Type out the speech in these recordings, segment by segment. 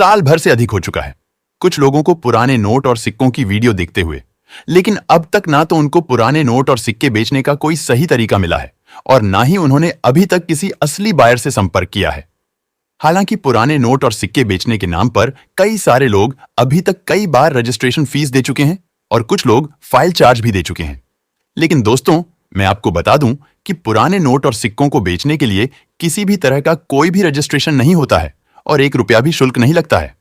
साल भर से अधिक हो चुका है कुछ लोगों को पुराने नोट और सिक्कों की वीडियो देखते हुए, लेकिन अब तक ना तो उनको पुराने नोट और सिक्के बेचने का कोई सही तरीका मिला है और ना ही उन्होंने अभी तक किसी असली बायर से संपर्क किया है। हालांकि पुराने नोट और सिक्के बेचने के नाम पर कई सारे लोग अभी तक कई बार रजिस्ट्रेशन फीस दे चुके हैं और कुछ लोग फाइल चार्ज भी दे चुके हैं। लेकिन दोस्तों, मैं आपको बता दूं कि पुराने नोट और सिक्कों को बेचने के लिए किसी भी तरह का कोई भी रजिस्ट्रेशन नहीं होता है और 1 रुपया भी शुल्क नहीं लगता है।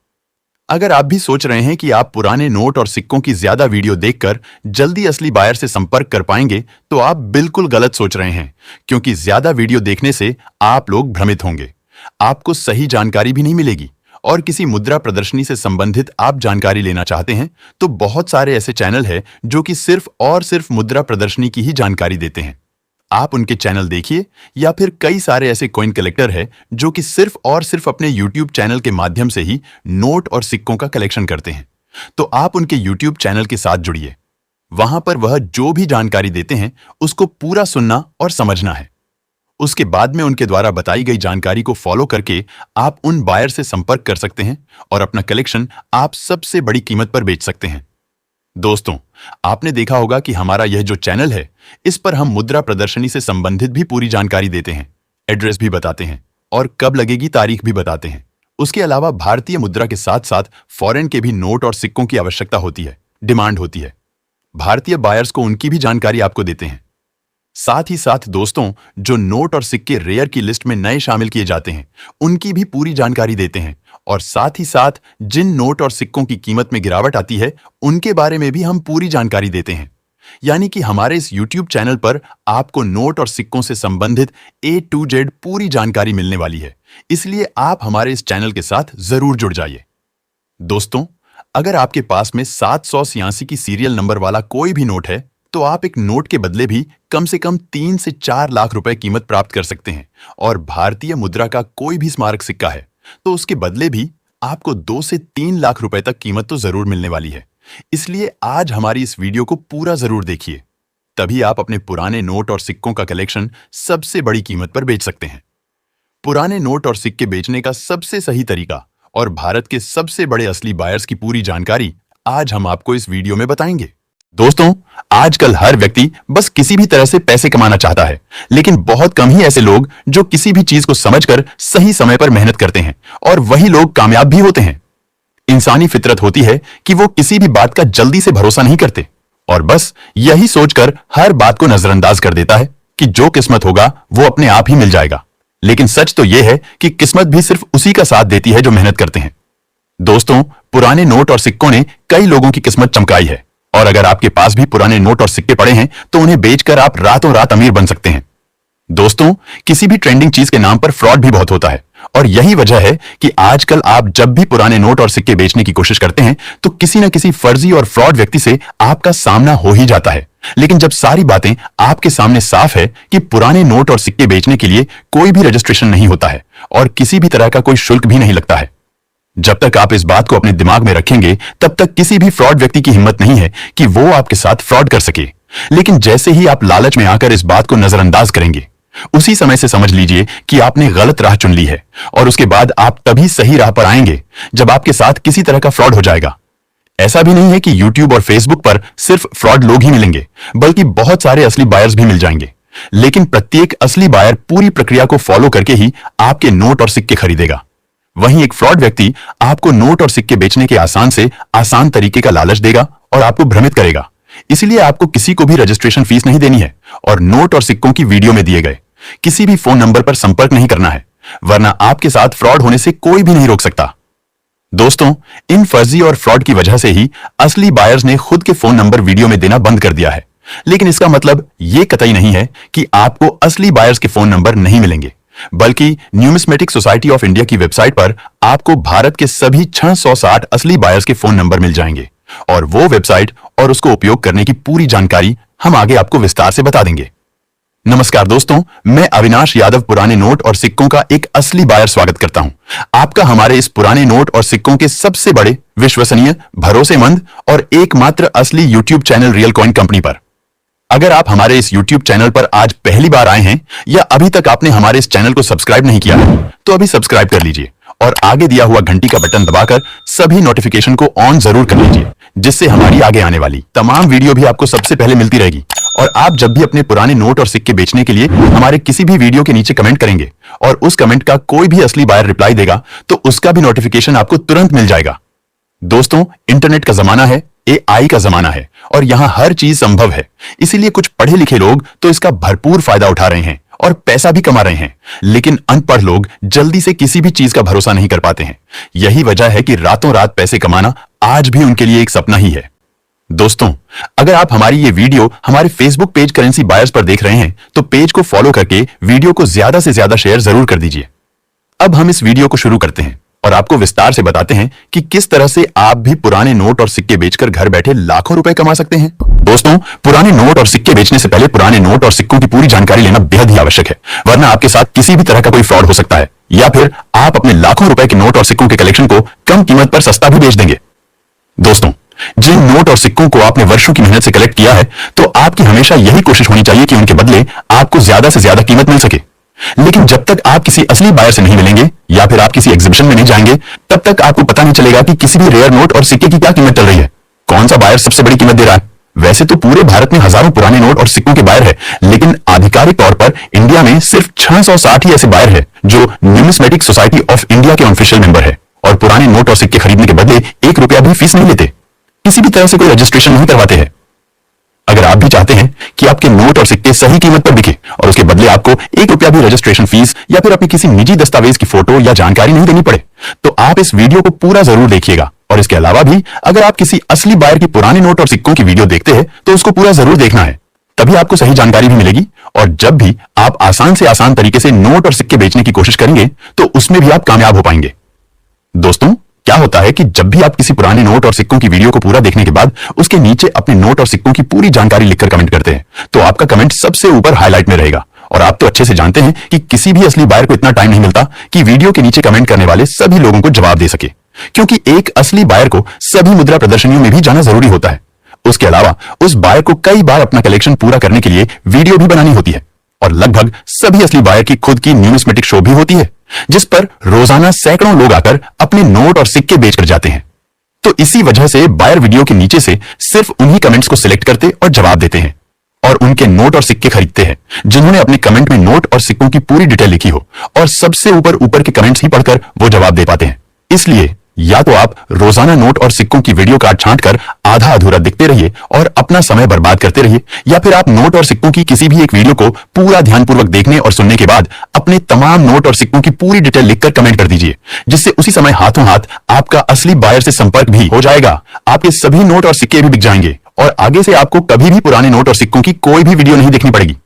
अगर आप भी सोच रहे हैं कि आप पुराने नोट और सिक्कों की ज्यादा वीडियो देखकर जल्दी असली बायर से संपर्क कर पाएंगे, तो आप बिल्कुल गलत सोच रहे हैं, क्योंकि ज्यादा वीडियो देखने से आप लोग भ्रमित होंगे, आपको सही जानकारी भी नहीं मिलेगी। और किसी मुद्रा प्रदर्शनी से संबंधित आप जानकारी लेना चाहते हैं तो बहुत सारे ऐसे चैनल हैं जो कि सिर्फ और सिर्फ मुद्रा प्रदर्शनी की ही जानकारी देते हैं। आप उनके चैनल देखिए, या फिर कई सारे ऐसे कॉइन कलेक्टर हैं जो कि सिर्फ और सिर्फ अपने YouTube चैनल के माध्यम से ही नोट और सिक्कों का कलेक्शन करते हैं। तो आप उनके YouTube चैनल के साथ जुड़िए, वहां पर वह जो भी जानकारी देते हैं उसको पूरा सुनना और समझना है। उसके बाद में उनके द्वारा बताई गई जानकारी को फॉलो करके आप उन बायर से संपर्क कर सकते हैं और अपना कलेक्शन आप सबसे बड़ी कीमत पर बेच सकते हैं। दोस्तों, आपने देखा होगा कि हमारा यह जो चैनल है, इस पर हम मुद्रा प्रदर्शनी से संबंधित भी पूरी जानकारी देते हैं, एड्रेस भी बताते हैं और कब लगेगी तारीख भी बताते हैं। उसके अलावा भारतीय मुद्रा के साथ साथ फॉरेन के भी नोट और सिक्कों की आवश्यकता होती है, डिमांड होती है। भारतीय बायर्स को उनकी भी जानकारी आपको देते हैं। साथ ही साथ दोस्तों, जो नोट और सिक्के रेयर की लिस्ट में नए शामिल किए जाते हैं, उनकी भी पूरी जानकारी देते हैं। और साथ ही साथ जिन नोट और सिक्कों की कीमत में गिरावट आती है, उनके बारे में भी हम पूरी जानकारी देते हैं। यानी कि हमारे इस YouTube चैनल पर आपको नोट और सिक्कों से संबंधित A to Z पूरी जानकारी मिलने वाली है। इसलिए आप हमारे इस चैनल के साथ जरूर जुड़ जाइए। दोस्तों, अगर आपके पास में 786 की सीरियल नंबर वाला कोई भी नोट है, तो आप एक नोट के बदले भी कम से कम 3 से 4 लाख रुपए कीमत प्राप्त कर सकते हैं। और भारतीय मुद्रा का कोई भी स्मारक सिक्का है तो उसके बदले भी आपको 2 से 3 लाख रुपए तक कीमत तो जरूर मिलने वाली है। इसलिए आज हमारी इस वीडियो को पूरा जरूर देखिए, तभी आप अपने पुराने नोट और सिक्कों का कलेक्शन सबसे बड़ी कीमत पर बेच सकते हैं। पुराने नोट और सिक्के बेचने का सबसे सही तरीका और भारत के सबसे बड़े असली बायर्स की पूरी जानकारी आज हम आपको इस वीडियो में बताएंगे। दोस्तों, आजकल हर व्यक्ति बस किसी भी तरह से पैसे कमाना चाहता है, लेकिन बहुत कम ही ऐसे लोग जो किसी भी चीज को समझकर सही समय पर मेहनत करते हैं, और वही लोग कामयाब भी होते हैं। इंसानी फितरत होती है कि वो किसी भी बात का जल्दी से भरोसा नहीं करते और बस यही सोचकर हर बात को नजरअंदाज कर देता है कि जो किस्मत होगा वो अपने आप ही मिल जाएगा। लेकिन सच तो यह है कि किस्मत भी सिर्फ उसी का साथ देती है जो मेहनत करते हैं। दोस्तों, पुराने नोट और सिक्कों ने कई लोगों की किस्मत चमकाई है, और अगर आपके पास भी पुराने नोट और सिक्के पड़े हैं तो उन्हें बेचकर आप रातों रात अमीर बन सकते हैं। दोस्तों, किसी भी ट्रेंडिंग चीज के नाम पर फ्रॉड भी बहुत होता है, और यही वजह है कि आजकल आप जब भी पुराने नोट और सिक्के बेचने की कोशिश करते हैं तो किसी न किसी फर्जी और फ्रॉड व्यक्ति से आपका सामना हो ही जाता है। लेकिन जब सारी बातें आपके सामने साफ है कि पुराने नोट और सिक्के बेचने के लिए कोई भी रजिस्ट्रेशन नहीं होता है और किसी भी तरह का कोई शुल्क भी नहीं लगता है, जब तक आप इस बात को अपने दिमाग में रखेंगे तब तक किसी भी फ्रॉड व्यक्ति की हिम्मत नहीं है कि वो आपके साथ फ्रॉड कर सके। लेकिन जैसे ही आप लालच में आकर इस बात को नजरअंदाज करेंगे, उसी समय से समझ लीजिए कि आपने गलत राह चुन ली है, और उसके बाद आप तभी सही राह पर आएंगे जब आपके साथ किसी तरह का फ्रॉड हो जाएगा। ऐसा भी नहीं है कि YouTube और Facebook पर सिर्फ फ्रॉड लोग ही मिलेंगे, बल्कि बहुत सारे असली बायर्स भी मिल जाएंगे। लेकिन प्रत्येक असली बायर पूरी प्रक्रिया को फॉलो करके ही आपके नोट और सिक्के खरीदेगा। वहीं एक फ्रॉड व्यक्ति आपको नोट और सिक्के बेचने के आसान से आसान तरीके का लालच देगा और आपको भ्रमित करेगा। इसलिए आपको किसी को भी रजिस्ट्रेशन फीस नहीं देनी है और नोट और सिक्कों की वीडियो में दिए गए किसी भी फोन नंबर पर संपर्क नहीं करना है, वरना आपके साथ फ्रॉड होने से कोई भी नहीं रोक सकता। दोस्तों, इन फर्जी और फ्रॉड की वजह से ही असली बायर्स ने खुद के फोन नंबर वीडियो में देना बंद कर दिया है। लेकिन इसका मतलब ये कतई नहीं है कि आपको असली बायर्स के फोन नंबर नहीं मिलेंगे, बल्कि न्यूमिस्मेटिक सोसाइटी ऑफ इंडिया की वेबसाइट पर आपको भारत के सभी 660 असली बायर्स के फोन नंबर मिल जाएंगे, और वो वेबसाइट और उसको उपयोग करने की पूरी जानकारी हम आगे आपको विस्तार से बता देंगे। नमस्कार दोस्तों, मैं अविनाश यादव पुराने नोट और सिक्कों का एक असली बायर स्वागत करता हूं आपका हमारे इस पुराने नोट और सिक्कों के सबसे बड़े, विश्वसनीय, भरोसेमंद और एकमात्र असली YouTube channel real coin company पर। अगर आप हमारे इस YouTube चैनल पर आज पहली बार आए हैं या अभी तक आपने हमारे इस चैनल को सब्सक्राइब नहीं किया है तो अभी सब्सक्राइब कर लीजिए और आगे दिया हुआ घंटी का बटन दबाकर सभी नोटिफिकेशन को ऑन जरूर कर लीजिए, जिससे हमारी आगे आने वाली तमाम वीडियो भी आपको सबसे पहले मिलती रहेगी। और आप जब भी अपने पुराने नोट और सिक्के बेचने के लिए हमारे किसी भी वीडियो के नीचे कमेंट करेंगे और उस कमेंट का कोई भी असली बायर रिप्लाई देगा तो उसका भी नोटिफिकेशन आपको तुरंत मिल जाएगा। दोस्तों, इंटरनेट का जमाना है, AI का जमाना है और यहाँ हर चीज संभव है। इसीलिए कुछ पढ़े लिखे लोग तो इसका भरपूर फायदा उठा रहे हैं और पैसा भी कमा रहे हैं, लेकिन अनपढ़ लोग जल्दी से किसी भी चीज का भरोसा नहीं कर पाते हैं। यही वजह है कि रातों रात पैसे कमाना आज भी उनके लिए एक सपना ही है। दोस्तों, अगर आप हमारी ये वीडियो हमारे फेसबुक पेज करेंसी बायर्स पर देख रहे हैं तो पेज को फॉलो करके वीडियो को ज्यादा से ज्यादा शेयर जरूर कर दीजिए। अब हम इस वीडियो को शुरू करते हैं और आपको विस्तार से बताते हैं कि किस तरह से आप भी पुराने नोट और सिक्के बेचकर घर बैठे लाखों रुपए कमा सकते हैं। दोस्तों, पुराने नोट और सिक्के बेचने से पहले पुराने नोट और सिक्कों की पूरी जानकारी लेना बेहद ही आवश्यक है, वरना आपके साथ किसी भी तरह का कोई फ्रॉड हो सकता है या फिर आप अपने लाखों रुपए के नोट और सिक्कों के कलेक्शन को कम कीमत पर सस्ता भी बेच देंगे। दोस्तों, जिन नोट और सिक्कों को आपने वर्षों की मेहनत से कलेक्ट किया है तो आपकी हमेशा यही कोशिश होनी चाहिए कि उनके बदले आपको ज्यादा से ज्यादा कीमत मिल सके। लेकिन जब तक आप किसी असली बायर से नहीं मिलेंगे या फिर आप किसी एग्जीबिशन में नहीं जाएंगे तब तक आपको पता नहीं चलेगा कि किसी भी रेयर नोट और सिक्के की क्या कीमत चल रही है, कौन सा बायर सबसे बड़ी कीमत दे रहा है। वैसे तो पूरे भारत में हजारों पुराने नोट और सिक्कों के बायर है, लेकिन आधिकारिक तौर पर इंडिया में सिर्फ 660 ही ऐसे बायर है जो न्यूमिस्मेटिक सोसाइटी ऑफ इंडिया के ऑफिशियल मेंबर है और पुराने नोट और सिक्के खरीदने के बदले 1 रुपया भी फीस नहीं लेते, किसी भी तरह से कोई रजिस्ट्रेशन नहीं करवाते हैं। अगर आप भी चाहते हैं कि आपके नोट और सिक्के सही कीमत पर बिके और उसके बदले आपको 1 रुपया भी रजिस्ट्रेशन फीस या फिर अपनी किसी निजी दस्तावेज की फोटो या जानकारी नहीं देनी पड़े, तो आप इस वीडियो को पूरा जरूर देखिएगा। और इसके अलावा भी अगर आप किसी असली बायर की पुराने नोट और सिक्कों की वीडियो देखते हैं तो उसको पूरा जरूर देखना है, तभी आपको सही जानकारी भी मिलेगी। और जब भी आप आसान से आसान तरीके से नोट और सिक्के बेचने की कोशिश करेंगे तो उसमें भी आप कामयाब हो पाएंगे। दोस्तों, क्या होता है कि जब भी आप किसी पुराने नोट और सिक्कों की वीडियो को पूरा देखने के बाद उसके नीचे अपने नोट और सिक्कों की पूरी जानकारी लिखकर कमेंट करते हैं तो आपका कमेंट सबसे ऊपर हाईलाइट में रहेगा। और आप तो अच्छे से जानते हैं कि किसी भी असली बायर को इतना टाइम नहीं मिलता कि वीडियो के नीचे कमेंट करने वाले सभी लोगों को जवाब दे सके, क्योंकि एक असली बायर को सभी मुद्रा प्रदर्शनियों में भी जाना जरूरी होता है। उसके अलावा उस बायर को कई बार अपना कलेक्शन पूरा करने के लिए वीडियो भी बनानी होती है और लगभग सभी असली बायर की खुद की न्यूमिस्मेटिक शो भी होती है जिस पर रोजाना सैकड़ों लोग आकर अपने नोट और सिक्के बेचकर जाते हैं। तो इसी वजह से बायर वीडियो के नीचे से सिर्फ उन्हीं कमेंट्स को सिलेक्ट करते और जवाब देते हैं और उनके नोट और सिक्के खरीदते हैं जिन्होंने अपने कमेंट में नोट और सिक्कों की पूरी डिटेल लिखी हो और सबसे ऊपर के कमेंट्स ही पढ़कर वो जवाब दे पाते हैं। इसलिए या तो आप रोजाना नोट और सिक्कों की वीडियो कार्ड छांटकर आधा अधूरा दिखते रहिए और अपना समय बर्बाद करते रहिए, या फिर आप नोट और सिक्कों की किसी भी एक वीडियो को पूरा ध्यानपूर्वक देखने और सुनने के बाद अपने तमाम नोट और सिक्कों की पूरी डिटेल लिखकर कमेंट कर दीजिए, जिससे उसी समय हाथों हाथ आपका असली बायर से संपर्क भी हो जाएगा। आपके सभी नोट और सिक्के भी बिक जाएंगे और आगे से आपको कभी भी पुराने नोट और सिक्कों की कोई भी वीडियो नहीं देखनी पड़ेगी।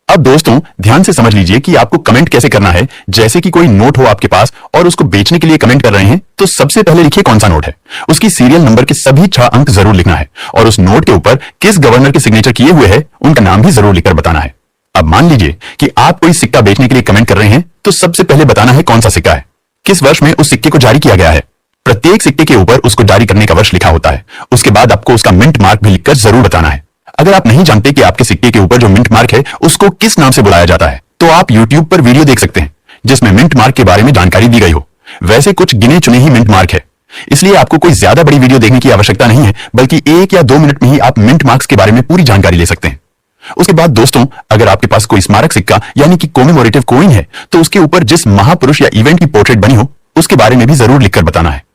अब दोस्तों, ध्यान से समझ लीजिए कि आपको कमेंट कैसे करना है। जैसे कि कोई नोट हो आपके पास और उसको बेचने के लिए कमेंट कर रहे हैं तो सबसे पहले लिखिए कौन सा नोट है, उसकी सीरियल नंबर के सभी 6 अंक जरूर लिखना है और उस नोट के ऊपर किस गवर्नर के सिग्नेचर किए हुए हैं उनका नाम भी जरूर लिखकर बताना है। अब मान लीजिए कि आप कोई सिक्का बेचने के लिए कमेंट कर रहे हैं तो सबसे पहले बताना है कौन सा सिक्का है, किस वर्ष में उस सिक्के को जारी किया गया है। प्रत्येक सिक्के के ऊपर उसको जारी करने का वर्ष लिखा होता है। उसके बाद आपको उसका मिंट मार्क भी लिखकर जरूर बताना है। अगर आप नहीं जानते कि आपके सिक्के के ऊपर जो मिंट मार्क है उसको किस नाम से बुलाया जाता है तो आप YouTube पर वीडियो देख सकते हैं जिसमें मिंट मार्क के बारे में जानकारी दी गई हो। वैसे कुछ गिने चुने ही मिंट मार्क है, इसलिए आपको कोई ज्यादा बड़ी वीडियो देखने की आवश्यकता नहीं है, बल्कि 1 या 2 मिनट में ही आप मिंट मार्क्स के बारे में पूरी जानकारी ले सकते हैं। उसके बाद दोस्तों, अगर आपके पास कोई स्मारक सिक्का यानी कि कॉमेमोरेटिव कॉइन है तो उसके ऊपर जिस महापुरुष या इवेंट की पोर्ट्रेट बनी हो उसके बारे में भी जरूर लिखकर बताना है।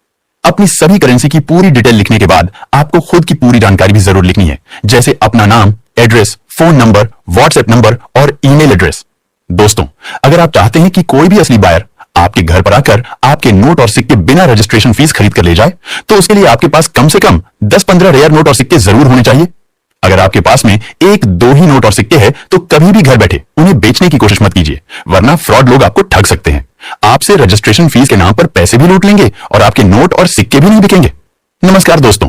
अपनी सभी करेंसी की पूरी डिटेल लिखने के बाद आपको खुद की पूरी जानकारी भी जरूर लिखनी है, जैसे अपना नाम, address, phone number, WhatsApp number और ईमेल एड्रेस। दोस्तों, अगर आप चाहते हैं कि कोई भी असली बायर आपके घर पर आकर आपके नोट और सिक्के बिना रजिस्ट्रेशन फीस खरीद कर ले जाए तो उसके लिए आपके पास कम से कम 10-15 रेयर नोट और सिक्के जरूर होने चाहिए। अगर आपके पास में 1-2 ही नोट और सिक्के हैं तो कभी भी घर बैठे उन्हें बेचने की कोशिश मत कीजिए, वरना फ्रॉड लोग आपको ठग सकते हैं। आपसे रजिस्ट्रेशन फीस के नाम पर पैसे भी लूट लेंगे और आपके नोट और सिक्के भी नहीं बिकेंगे। नमस्कार दोस्तों,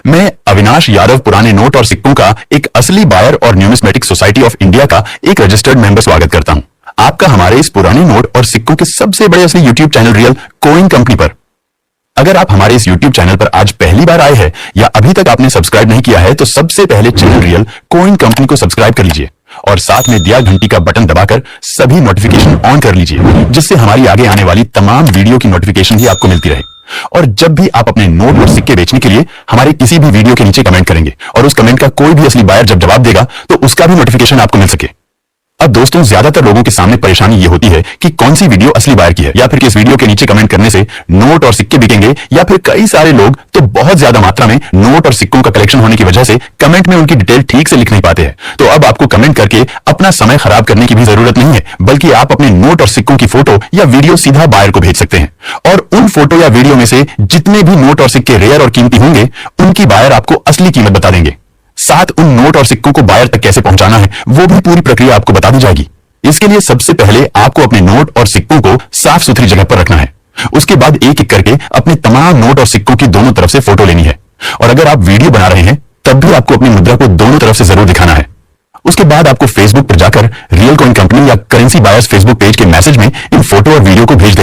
मैं अविनाश यादव पुराने नोट और सिक्कों का एक असली बायर और न्यूमिस्मेटिक सोसाइटी ऑफ इंडिया का एक रजिस्टर्ड मेंबर स्वागत करता हूं आपका हमारे इस पुराने नोट और सिक्कों के सबसे बड़े असली YouTube channel real coin company पर। अगर आप हमारे इस YouTube चैनल पर आज पहली बार आए हैं या अभी तक आपने सब्सक्राइब नहीं किया है तो सबसे पहले चैनल रियल कॉइन कंपनी को सब्सक्राइब कर लीजिए और साथ में दिया घंटी का बटन दबाकर सभी नोटिफिकेशन ऑन कर लीजिए, जिससे हमारी आगे आने वाली तमाम वीडियो की नोटिफिकेशन भी आपको मिलती रहे। और जब भी आप अपने नोट और सिक्के बेचने के लिए हमारे किसी भी वीडियो के नीचे कमेंट करेंगे और उस कमेंट का कोई भी असली बायर जब जवाब देगा तो उसका भी नोटिफिकेशन आपको मिल सके। अब दोस्तों, ज्यादातर लोगों के सामने परेशानी ये होती है कि कौन सी वीडियो असली बायर की है, या फिर किस वीडियो के नीचे कमेंट करने से नोट और सिक्के बिकेंगे, या फिर कई सारे लोग तो बहुत ज्यादा मात्रा में नोट और सिक्कों का कलेक्शन होने की वजह से कमेंट में उनकी डिटेल ठीक से लिख नहीं पाते हैं। तो अब आपको कमेंट करके अपना समय खराब करने की भी जरूरत नहीं है, बल्कि आप अपने नोट और सिक्कों की फोटो या वीडियो सीधा बायर को भेज सकते हैं और उन फोटो या वीडियो में से जितने भी नोट और सिक्के रेयर और कीमती होंगे उनकी बायर आपको असली कीमत बता देंगे। साथ उन नोट और सिक्कों को बायर तक कैसे पहुंचाना है वो भी पूरी प्रक्रिया आपको बता दी जाएगी। इसके लिए सबसे पहले आपको अपने नोट और सिक्कों को साफ सुथरी जगह पर रखना है। उसके बाद एक एक करके अपने तमाम नोट और सिक्कों की दोनों तरफ से फोटो लेनी है और अगर आप वीडियो बना रहे हैं तब भी आपको अपनी मुद्रा को दोनों तरफ से जरूर दिखाना है। उसके बाद आपको फेसबुक पर जाकर रियल कॉइन कंपनी या करेंसी बायर्स फेसबुक पेज के मैसेज में इन फोटो और वीडियो को भेज देना